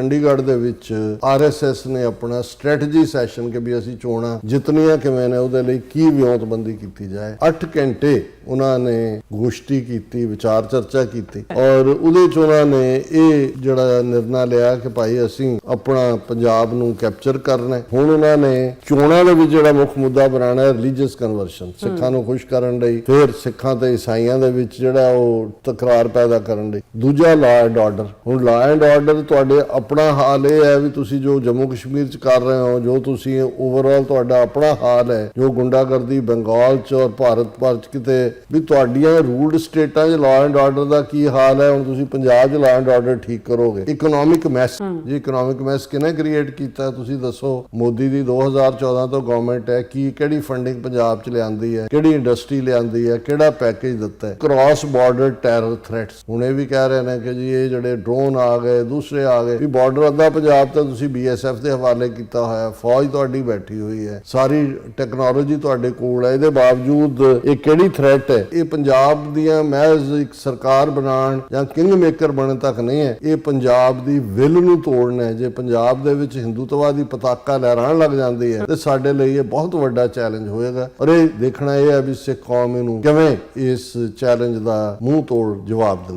ਚੰਡੀਗੜ੍ਹ ਦੇ ਵਿੱਚ ਆਰਐਸਐਸ ਨੇ ਆਪਣਾ ਸਟ੍ਰੈਟਜੀ ਸੈਸ਼ਨ ਕਿ ਵੀ ਅਸੀਂ ਚੋਣਾਂ ਜਿੱਤਣੀਆਂ ਕਿਵੇਂ ਨੇ, ਉਹਦੇ ਲਈ ਕੀ ਵਿਉਂਤਬੰਦੀ ਕੀਤੀ ਜਾਏ। 8 ਘੰਟੇ ਉਹਨਾਂ ਨੇ ਗੋਸ਼ਟੀ ਕੀਤੀ, ਵਿਚਾਰ ਚਰਚਾ ਕੀਤੀ ਔਰ ਉਹਦੇ ਚ ਉਹਨਾਂ ਨੇ ਇਹ ਜਿਹੜਾ ਨਿਰਣਾ ਲਿਆ ਕਿ ਭਾਈ ਅਸੀਂ ਆਪਣਾ ਪੰਜਾਬ ਨੂੰ ਕੈਪਚਰ ਕਰਨਾ ਹੈ। ਹੁਣ ਉਹਨਾਂ ਨੇ ਚੋਣਾਂ ਦੇ ਵਿੱਚ ਜਿਹੜਾ ਮੁੱਖ ਮੁੱਦਾ ਬਣਾਉਣਾ ਹੈ ਰਿਲੀਜੀਅਸ ਕਨਵਰਸ਼ਨ, ਸਿੱਖਾਂ ਨੂੰ ਖੁਸ਼ ਕਰਨ ਲਈ, ਫਿਰ ਸਿੱਖਾਂ ਤੇ ਈਸਾਈਆਂ ਦੇ ਵਿੱਚ ਜਿਹੜਾ ਉਹ ਤਕਰਾਰ ਪੈਦਾ ਕਰਨ ਲਈ। ਦੂਜਾ ਲਾਅ ਐਂਡ ਆਰਡਰ। ਹੁਣ ਲਾਅ ਐਂਡ ਆਰਡਰ ਤੁਹਾਡੇ ਆਪਣਾ ਹਾਲ ਇਹ ਹੈ ਵੀ ਤੁਸੀਂ ਜੋ ਜੰਮੂ ਕਸ਼ਮੀਰ ਚ ਕਰ ਰਹੇ ਹੋ, ਜੋ ਤੁਸੀਂ ਓਵਰਆਲ ਤੁਹਾਡਾ ਆਪਣਾ ਹਾਲ ਹੈ, ਜੋ ਗੁੰਡਾਗਰਦੀ ਬੰਗਾਲ ਚ ਔਰ ਭਾਰਤ ਭਰ ਚ ਕਿਤੇ ਵੀ ਤੁਹਾਡੀਆਂ ਰੂਲਡ ਸਟੇਟਾਂ 'ਚ ਲਾਅ ਐਂਡ ਆਰਡਰ ਦਾ ਕੀ ਹਾਲ ਹੈ। ਹੁਣ ਤੁਸੀਂ ਪੰਜਾਬ 'ਚ ਲਾਅ ਐਂਡ ਆਰਡਰ ਠੀਕ ਕਰੋਗੇ। ਇਕਨੋਮਿਕ ਮੈਸ, ਜੀ ਇਕਨੋਮਿਕ ਮੈਸ ਕਿਹਨੇ ਕ੍ਰੀਏਟ ਕੀਤਾ ਤੁਸੀਂ ਦੱਸੋ। ਮੋਦੀ ਦੀ 2014 ਤੋਂ ਗਵਰਨਮੈਂਟ ਹੈ, ਕੀ ਕਿਹੜੀ ਫੰਡਿੰਗ ਪੰਜਾਬ 'ਚ ਲਿਆਂਦੀ ਹੈ, ਕਿਹੜੀ ਇੰਡਸਟਰੀ ਲਿਆਂਦੀ ਹੈ, ਕਿਹੜਾ ਪੈਕੇਜ ਦਿੱਤਾ ਹੈ। ਕ੍ਰਾਸ ਬਾਰਡਰ ਟੈਰਰ ਥ੍ਰੈਟਸ, ਹੁਣ ਇਹ ਵੀ ਕਹਿ ਰਹੇ ਨੇ ਕਿ ਜੀ ਇਹ ਜਿਹੜੇ ਡਰੋਨ ਆ ਗਏ, ਦੂਸਰੇ ਆ ਗਏ, ਵੀ ਬਾਰਡਰ ਅੱਧਾ ਪੰਜਾਬ ਤਾਂ ਤੁਸੀਂ BSF ਦੇ ਹਵਾਲੇ ਕੀਤਾ ਹੋਇਆ, ਫੌਜ ਤੁਹਾਡੀ ਬੈਠੀ ਹੋਈ ਹੈ, ਸਾਰੀ ਟੈਕਨੋਲੋਜੀ ਤੁਹਾਡੇ ਕੋਲ ਹੈ, ਇਹਦੇ ਬਾਵਜੂਦ ਇਹ ਕਿਹੜੀ ਥ੍ਰੈਟ ਹੈ। ਇਹ ਪੰਜਾਬ ਦੀਆਂ ਮਹਿਜ਼ ਇੱਕ ਸਰਕਾਰ ਬਣਾਉਣ ਜਾਂ ਕਿੰਗ ਮੇਕਰ ਬਣਨ ਤੱਕ ਨਹੀਂ ਹੈ, ਇਹ ਪੰਜਾਬ ਦੀ ਵਿਲ ਨੂੰ ਤੋੜਨਾ ਹੈ। ਜੇ ਪੰਜਾਬ ਦੇ ਵਿੱਚ ਹਿੰਦੂਤਵਾ ਦੀ ਪਤਾਕਾ ਲਹਿਰਾਣ ਲੱਗ ਜਾਂਦੀ ਹੈ ਤੇ ਸਾਡੇ ਲਈ ਇਹ ਬਹੁਤ ਵੱਡਾ ਚੈਲੰਜ ਹੋਏਗਾ ਔਰ ਇਹ ਦੇਖਣਾ ਇਹ ਹੈ ਵੀ ਸਿੱਖ ਕੌਮ ਇਹਨੂੰ ਕਿਵੇਂ ਇਸ ਚੈਲੰਜ ਦਾ ਮੂੰਹ ਤੋੜ ਜਵਾਬ ਦਿੰਦੀ।